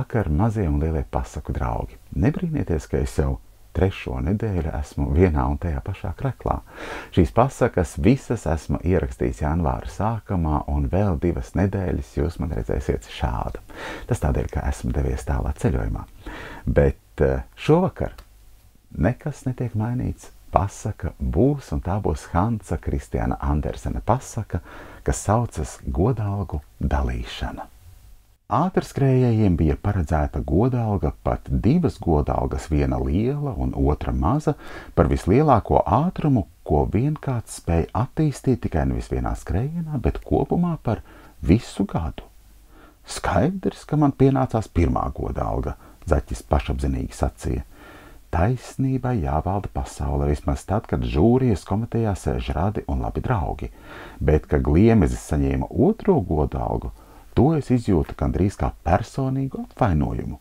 Labvakar, mazie un lielie pasaku draugi! Nebrīnieties, ka es jau 3. nedēļu esmu vienā un tajā pašā kreklā. Šīs pasakas visas esmu ierakstījis janvāra sākumā, un vēl 2 nedēļas jūs man redzēsiet šādu. Tas tādēļ, ka esmu devies tālā ceļojumā. Bet šovakar nekas netiek mainīts. Pasaka būs, un tā būs Hansa Kristiāna Andersena pasaka, kas saucas Godalgu dalīšana. Ātrskrējējiem bija paredzēta godalga, pat 2 godalgas, viena liela un otra maza, par vislielāko ātrumu, ko vien kāds spēja attīstīt tikai nevis vienā skrējienā, bet kopumā par visu gadu. Skaidrs, ka man pienācās 1. godalga, Zaķis pašapzinīgi sacīja. Taisnībai jāvalda pasaule, vismaz tad, kad žūrijas komitejā sēž radi un labi draugi, bet, ka Gliemezis saņēma 2. godalgu, to es izjūtu gandrīz kā personīgu apvainojumu.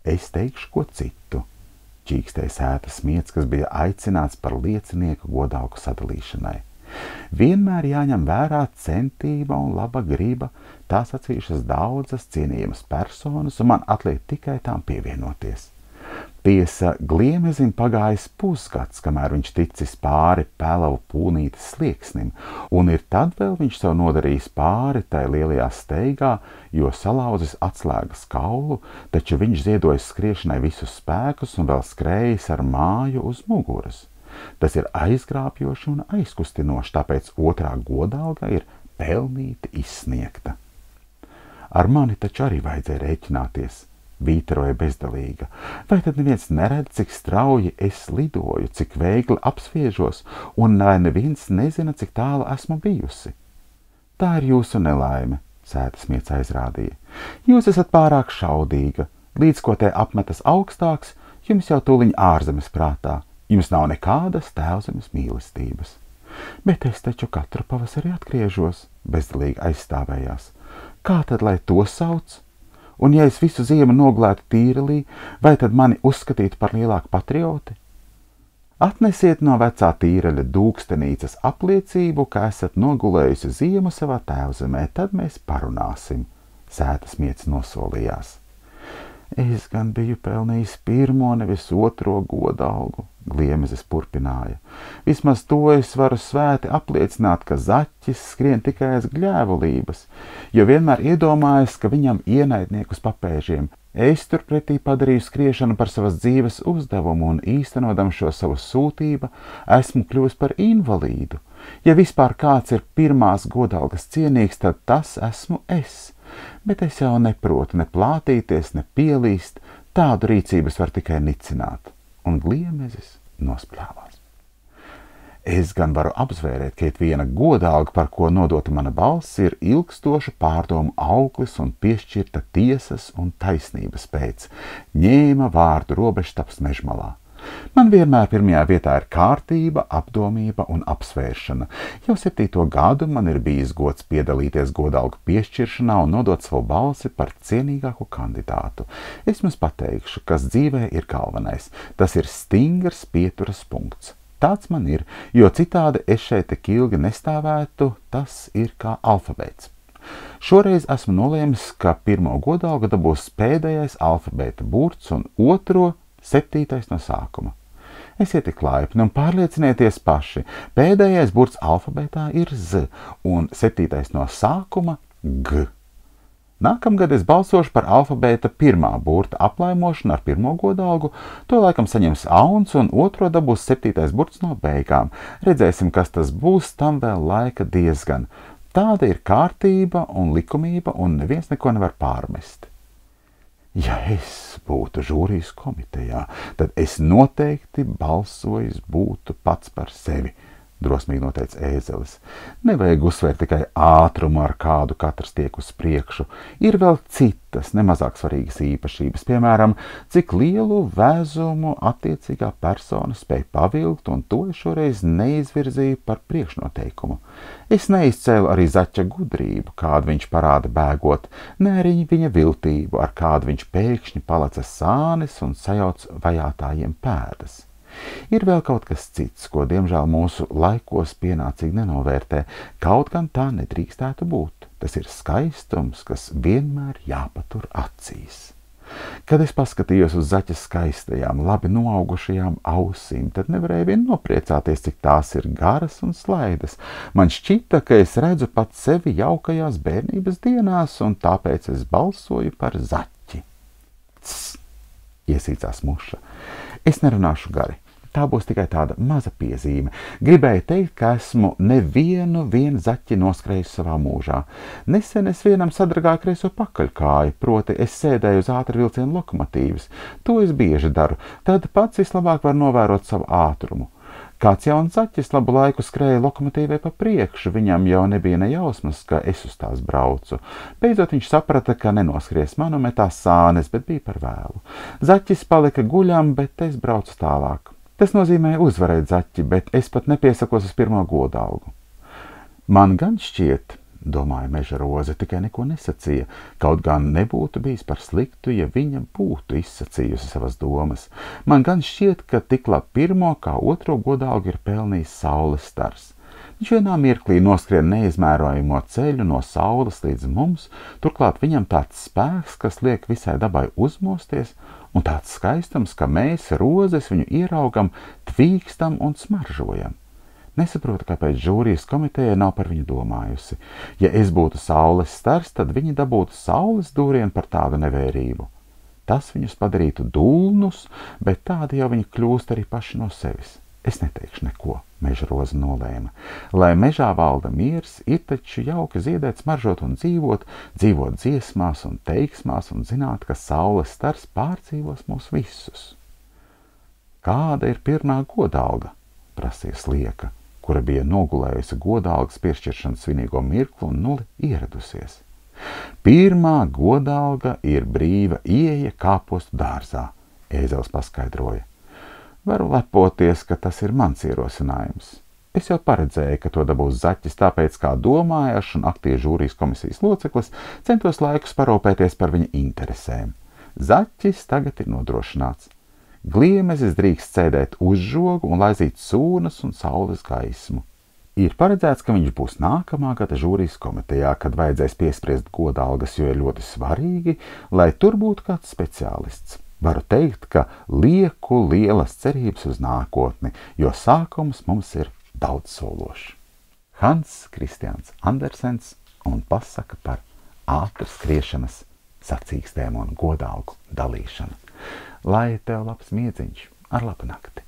Es teikšu ko citu, čīkstēja Sētas Smiets, kas bija aicināts par liecinieku godalgu sadalīšanai. Vienmēr jāņem vērā centība un laba griba, tās sacījušas daudzas cienījamas personas, un man atliek tikai tām pievienoties. Tiesa, Gliemezim pagājis pusgads, kamēr viņš ticis pāri pelavu pūnītes slieksnim, un ir tad vēl viņš sev nodarījis pāri tai lielajā steigā, jo salauzis atslēgas kaulu, taču viņš ziedojis skriešanai visus spēkus un vēl skrējis ar māju uz muguras. Tas ir aizgrābjoši un aizkustinoši, tāpēc 2. godalga ir pelnīti izsniegta. Ar mani taču arī vajadzēja rēķināties, vītaroja bezdalīga. Vai tad neviens neredz, cik strauji es lidoju, cik veikli apsviežos, un vai neviens nezina, cik tālu esmu bijusi? Tā ir jūsu nelaime, Sētas Smiets aizrādīja. Jūs esat pārāk šaudīga, līdz ko te apmetas augstāks, jums jau tūliņ ārzemes prātā, jums nav nekādas tēvzemes mīlestības. Bet es taču katru pavasari atgriežos, bezdalīgi aizstāvējās. Kā tad, lai to sauc? Un ja es visu ziemu noglētu Tīrelī, vai tad mani uzskatītu par lielāku patrioti? Atnesiet no vecā Tīreļa dūkstenīcas apliecību, ka esat nogulējusi ziemu savā tēvzemē, tad mēs parunāsim, Sētas Smiets nosolījās. Es gan biju pelnījis 1., nevis 2. godalgu, Gliemezis turpināja. Vismaz to es varu svēti apliecināt, ka Zaķis skrien tikai aiz gļēvulības, jo vienmēr iedomājas, ka viņam ienaidniekus papēžiem. Es turpretī padarīju skriešanu par savas dzīves uzdevumu un īstenodam šo savu sūtību, esmu kļuvis par invalīdu. Ja vispār kāds ir 1. godalgas cienīgs, tad tas esmu es. Bet es jau neprotu ne plātīties, ne pielīst, tādu rīcības var tikai nicināt. Un Gliemezis nospļāvās. Es gan varu apzvērēt, ka viena godalga, par ko nodota mana balss, ir ilgstošu pārdomu auglis un piešķirta tiesas un taisnības pēc, ņēma vārdu robežtaps Mežmalā. Man vienmēr pirmajā vietā ir kārtība, apdomība un apsvēršana. Jau 7. gadu man ir bijis gods piedalīties godalgu piešķiršanā un nodot savu balsi par cienīgāko kandidātu. Es jums pateikšu, kas dzīvē ir galvenais. Tas ir stingrs pieturas punkts. Tāds man ir, jo citādi es šeit tik ilgi nestāvētu, tas ir kā alfabēts. Šoreiz esmu nolēmis, ka 1. godalgu dabūs pēdējais alfabēta burts un 2. 7. no sākuma. Esiet tik laipni un pārliecinieties paši. Pēdējais burts alfabētā ir Z un 7. no sākuma G. Nākamgad es balsošu par alfabēta 1. burta aplaimošanu ar 1. godalgu. To laikam saņems Auns un 2. dabūs 7. burts no beigām. Redzēsim, kas tas būs, tam vēl laika diezgan. Tāda ir kārtība un likumība un neviens neko nevar pārmest. Ja es būtu žūrijas komitejā, tad es noteikti balsojis būtu pats par sevi, drosmīgi noteica Ēzelis. Nevajag uzsvērt tikai ātrumu, ar kādu katrs tiek uz priekšu. Ir vēl citas, nemazāk svarīgas īpašības, piemēram, cik lielu vēzumu attiecīgā persona spēj pavilkt, un to es šoreiz neizvirzīju par priekšnoteikumu. Es neizcēlu arī Zaķa gudrību, kādu viņš parāda bēgot, ne arī viņa viltību, ar kādu viņš pēkšņi palaca sānis un sajauc vajātājiem pēdas. Ir vēl kaut kas cits, ko diemžēl mūsu laikos pienācīgi nenovērtē, kaut gan tā nedrīkstētu būt. Tas ir skaistums, kas vienmēr jāpatur acīs. Kad es paskatījos uz zaķa skaistajām, labi noaugušajām ausīm, tad nevarēju vien nopriecāties, cik tās ir garas un slaidas. Man šķita, ka es redzu pat sevi jaukajās bērnības dienās, un tāpēc es balsoju par zaķi. Tss! Iesīcās muša. Es nerunāšu gari. Tā būs tikai tāda maza piezīme. Gribēju teikt, ka esmu nevienu zaķi noskrējis savā mūžā. Nesen es vienam sadragāju kreiso pakaļkāju, proti es sēdēju uz ātrvilcienu lokomotīvas. To es bieži daru, tad pats vislabāk var novērot savu ātrumu. Kāds jauns zaķis labu laiku skrēja lokomotīvai pa priekšu, viņam jau nebija nejausmas, ka es uz tās braucu. Beidzot viņš saprata, ka nenoskries man un metās sānes, bet bija par vēlu. Zaķis palika guļam, bet es braucu tālāk. Tas nozīmē uzvarēt zaķi, bet es pat nepiesakos uz pirmo godalgu. Man gan šķiet, domāja Meža roze, tikai neko nesacīja, kaut gan nebūtu bijis par sliktu, ja viņa būtu izsacījusi savas domas. Man gan šķiet, ka tik labi pirmo kā otro godalgu ir pelnījis saules stars. Viņš vienā mirklī noskrien neizmērojamo ceļu no saules līdz mums, turklāt viņam tāds spēks, kas liek visai dabai uzmosties, un tāds skaistums, ka mēs, rozes, viņu ieraugam, tvīkstam un smaržojam. Nesaprotu, kāpēc žūrijas komiteja nav par viņu domājusi. Ja es būtu saules stars, tad viņi dabūtu saules dūrienu par tādu nevērību. Tas viņus padarītu dulnus, bet tādi jau viņi kļūst arī paši no sevis. Es neteikšu neko, Meža roze nolēma. Lai mežā valda miers, ir taču jauki ziedēt, smaržot un dzīvot dziesmās un teiksmās un zināt, ka saules stars pārdzīvos mūs visus. Kāda ir pirmā godalga? Prasīja Slieka, kura bija nogulējusi godalgas piešķiršanas svinīgo mirklu un nuli ieradusies. Pirmā godalga ir brīva ieeja kāpostu dārzā, Ēzels paskaidroja. Varu lepoties, ka tas ir mans ierosinājums. Es jau paredzēju, ka to dabūs zaķis, tāpēc kā domājošs un aktīvs žūrijas komisijas loceklis centos laikus parūpēties par viņa interesēm. Zaķis tagad ir nodrošināts. Gliemezis drīkst sēdēt uz žogu un laizīt sūnas un saules gaismu. Ir paredzēts, ka viņš būs nākamā gada žūrijas komitejā, kad vajadzēs piespriest godalgas, jo ir ļoti svarīgi, lai tur būtu kāds speciālists. Varu teikt, ka lieku lielas cerības uz nākotni, jo sākums mums ir daudz sološs. Hans Kristians Andersens un pasaka par ātras skriešanas sacīkstēm un godalgu dalīšanu. Lai tev labs miedziņš, ar labu nakti!